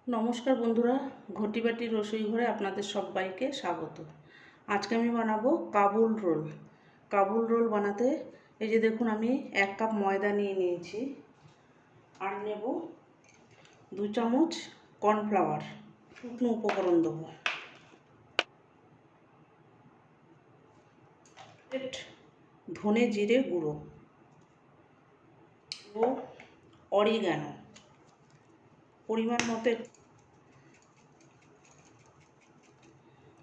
নমস্কার বন্ধুরা, ঘটি বাটির রসুই ঘরে আপনাদের সবাইকে স্বাগত। আজকে আমি বানাবো কাবুল রোল। কাবুল রোল বানাতে এই যে দেখুন, আমি 1 কাপ ময়দা নিয়ে নিয়েছি, আর নেব 2 চামচ কর্নফ্লাওয়ার। শুকনো উপকরণ দেবো, ধনে জিরে গুঁড়ো ও অরিগানো পরিমাণ মতো।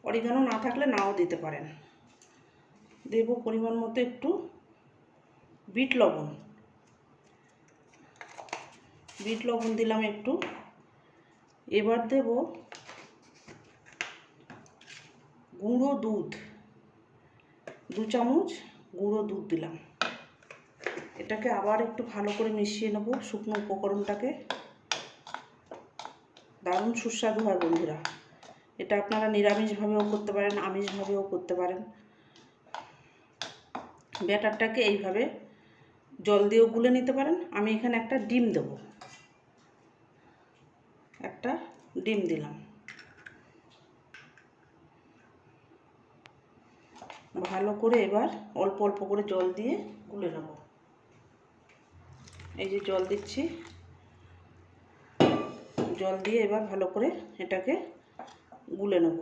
অরিগানো না থাকলে নাও দিতে পারেন। দেব পরিমাণ মতো একটু বিট লবণ। দিলাম একটু। এবার দেব গুঁড়ো দুধ, 2 চামচ গুঁড়ো দুধ দিলাম। এটাকে আবার একটু ভালো করে মিশিয়ে নেব শুকনো উপকরণটাকে। দারুণ সুস্বাদু হয় বন্ধুরা। এটা আপনারা নিরামিষভাবেও করতে পারেন, আমিষভাবেও করতে পারেন। ব্যাটারটাকে এইভাবে জল দিয়েও গুলে নিতে পারেন। আমি এখানে একটা ডিম দেব, একটা ডিম দিলাম। ভালো করে এবার অল্প অল্প করে জল দিয়ে গুলে নেব। এই যে জল দিচ্ছি, জল দিয়ে এবার ভালো করে এটাকে গুলে নেব।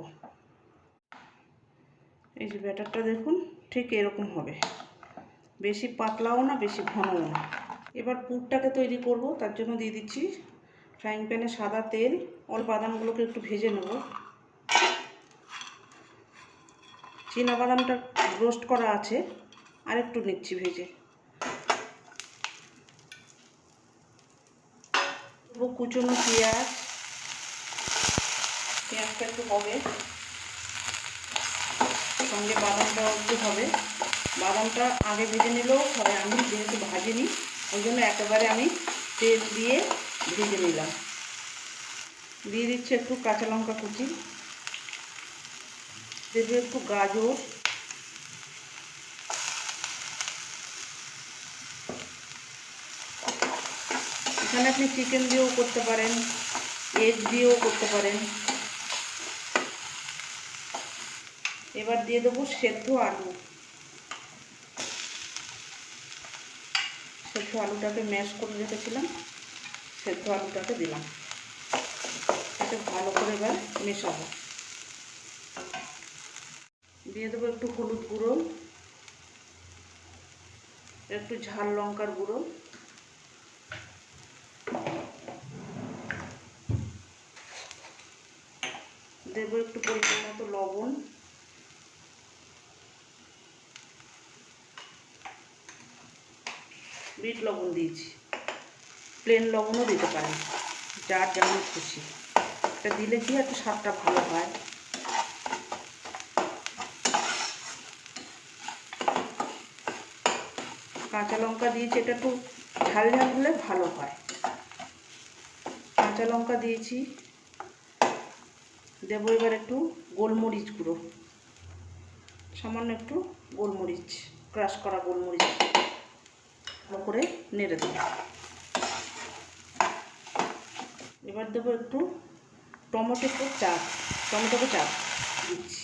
এই যে ব্যাটারটা দেখুন, ঠিক এরকম হবে, বেশি পাতলাও না বেশি ঘনও না। এবার পুরটাকে তৈরি করব, তার জন্য দিয়ে দিচ্ছি ফ্রাইং প্যানে সাদা তেল। অল্প বাদামগুলোকে একটু ভেজে নেব। চীনা বাদামটা রোস্ট করা আছে, আর একটু নিচ্ছি ভেজে। কুচনো পেঁয়াজটা একটু হবে, সঙ্গে বাদামটাও একটু হবে। বাদামটা আগে ভেজে নিলেও হবে, আমি যেহেতু ভাজিনি ওই জন্য একেবারে আমি তেল দিয়ে ভেজে নিলাম। দিয়ে দিচ্ছি একটু কাঁচা লঙ্কা কুচি, দেবো একটু গাজর, এখানে আপনি চিকেন দিয়েও করতে পারেন, এগ দিয়েও করতে পারেন। এবার দিয়ে দেবো সেদ্ধ আলুটাকে ম্যাশ করে রেখেছিলাম, সেদ্ধ আলুটাকে দিলাম। এটাকে ভালো করে এবার মেশাবো। দিয়ে দেবো একটু হলুদ গুঁড়ো, একটু ঝাল লঙ্কার গুঁড়ো, দেবো একটু পরিমাণ মতো লবণ, বিট লবণ দিয়েছি, প্লেন লবণও দিতে পারেন, যার যেমন খুশি। এটা দিলে কি একটু স্বাদটা ভালো হয়। কাঁচা লঙ্কা দিয়েছি, এটা একটু ঝাল ঝাল হলে ভালো হয়। কাঁচা লঙ্কা দিয়েছি। দেবো এবার একটু গোলমরিচ গুঁড়ো, সামান্য একটু গোলমরিচ, ক্রাশ করা গোলমরিচ, ভালো করে নেড়ে দেবো। এবার দেবো একটু টমেটোকে চাপ দিচ্ছি।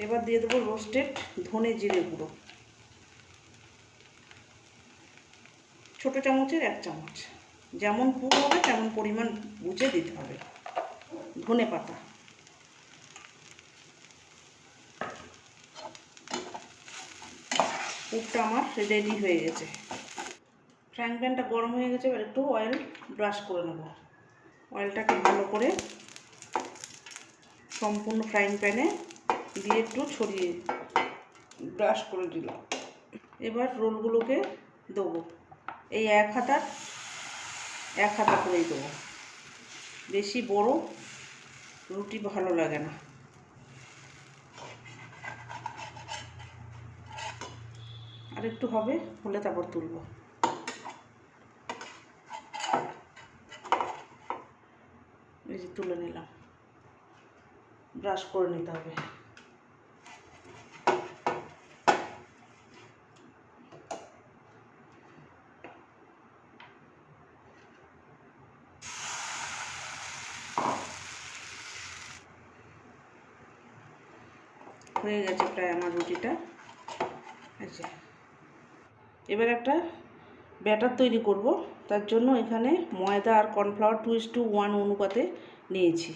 এবার দিয়ে দেবো রোস্টেড ধনে জিরে গুঁড়ো, ছোট চামচের 1 চামচ। যেমন পুর হবে তেমন পরিমাণ বুঝে দিতে হবে। ধনে পাতা, পুরটা আমার রেডি হয়ে গেছে। ফ্রাইং প্যানটা গরম হয়ে গেছে, এবার একটু অয়েল ব্রাশ করে নেব। অয়েলটাকে ভালো করে সম্পূর্ণ ফ্রাইং প্যানে দিয়ে একটু ছড়িয়ে ব্রাশ করে দিলাম। এবার রোলগুলোকে দেবো, এই এক হাতা করেই দেবো। বেশি বড় রুটি ভালো লাগে না। আর একটু হলে তারপর তুলবো। এই যে তুলে নিলাম, ব্রাশ করে নিতে হবে। হয়ে গেছে প্রায় আমার রুটিটা। আচ্ছা, এবার একটা ব্যাটার তৈরি করব। তার জন্য এখানে ময়দা আর কর্নফ্লাওয়ার 2:1 অনুপাতে নিয়েছি।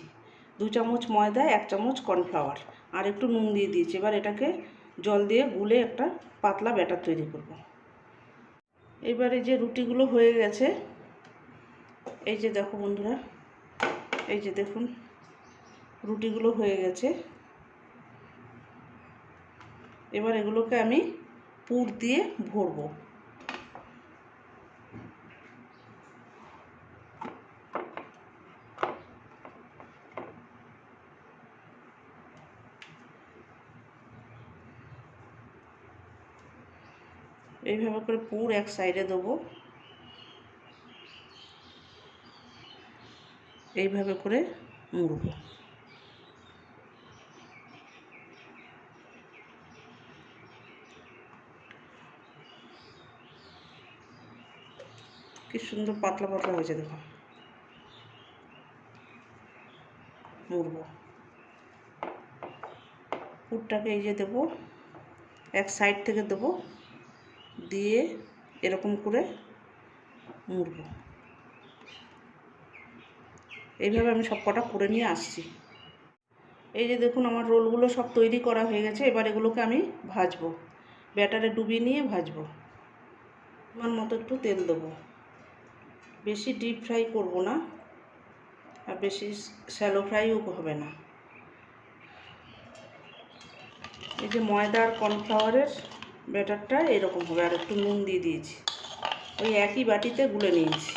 2 চামচ ময়দা, 1 চামচ কর্নফ্লাওয়ার আর একটু নুন দিয়ে দিয়েছি। এবার এটাকে জল দিয়ে গুলে একটা পাতলা ব্যাটার তৈরি করব। এবারে যে রুটিগুলো হয়ে গেছে, এই যে দেখো বন্ধুরা, এই যে দেখুন রুটিগুলো হয়ে গেছে। এবার এগুলোকে আমি পুর দিয়ে ভরবো। এইভাবে করে পুর এক সাইডে দেবো, এইভাবে করে মুড়ব। কি সুন্দর পাতলা পাতলা হয়েছে দেখো। মুড়ব পুরটাকে, এই যে দেবো, এক সাইড থেকে দেবো, দিয়ে এরকম করে মুড়ব। এইভাবে আমি সব কটা করে নিয়ে আসছি। এই যে দেখুন আমার রোলগুলো সব তৈরি করা হয়ে গেছে। এবার এগুলোকে আমি ভাজবো, ব্যাটারে ডুবিয়ে নিয়ে ভাজবো। আমার মতো একটু তেল দেবো, বেশি ডিপ ফ্রাই করব না আর বেশি শ্যালো ফ্রাইও হবে না। এই যে ময়দা আর কর্নফ্লাওয়ারের ব্যাটারটা এরকম হবে, আর একটু নুন দিয়ে দিয়েছি, ওই একই বাটিতে গুলে নিয়েছি।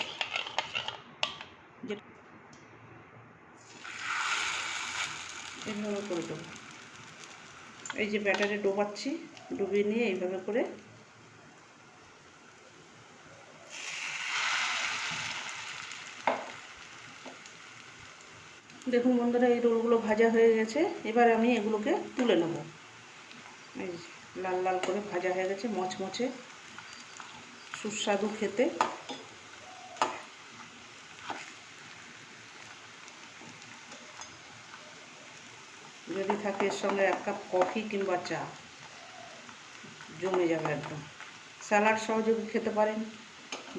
এইভাবে করে দেবো, এই যে ব্যাটারে ডোবাচ্ছি, ডুবিয়ে নিয়ে এইভাবে করে দেখুন বন্ধুরা, এই রোলগুলো ভাজা হয়ে গেছে। এবার আমি এগুলোকে তুলে নেব। এই লাল লাল করে ভাজা হয়ে গেছে, মচমচে, সুস্বাদু খেতে। যদি থাকে এর সঙ্গে 1 কাপ কফি কিংবা চা, জমে যাবে একদম। স্যালাড সহযোগে খেতে পারেন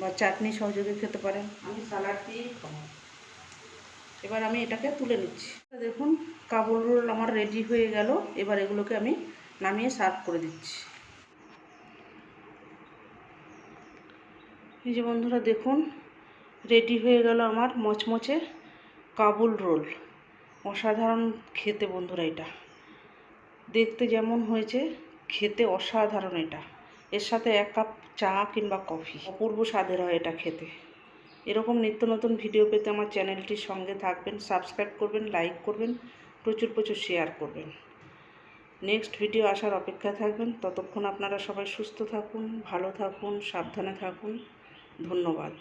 বা চাটনি সহযোগে খেতে পারেন, আমি স্যালাড দিয়েই খাবো। এবার আমি এটাকে তুলে নিচ্ছি। দেখুন কাবুল রোল আমার রেডি হয়ে গেল। এবার এগুলোকে আমি নামিয়ে সার্ভ করে দিচ্ছি। এই যে বন্ধুরা দেখুন, রেডি হয়ে গেল আমার মচমচে কাবুল রোল। অসাধারণ খেতে বন্ধুরা, এটা দেখতে যেমন হয়েছে, খেতে অসাধারণ। এটা এর সাথে 1 কাপ চা কিংবা কফি, অপূর্ব স্বাদের হয় এটা খেতে। এরকম নিত্য নতুন ভিডিও পেতে আমার চ্যানেলটির সঙ্গে থাকবেন, সাবস্ক্রাইব করবেন, লাইক করবেন, প্রচুর প্রচুর শেয়ার করবেন। নেক্সট ভিডিও আসার অপেক্ষায় থাকবেন। ততক্ষণ আপনারা সবাই সুস্থ থাকুন, ভালো থাকুন, সাবধানে থাকুন। ধন্যবাদ।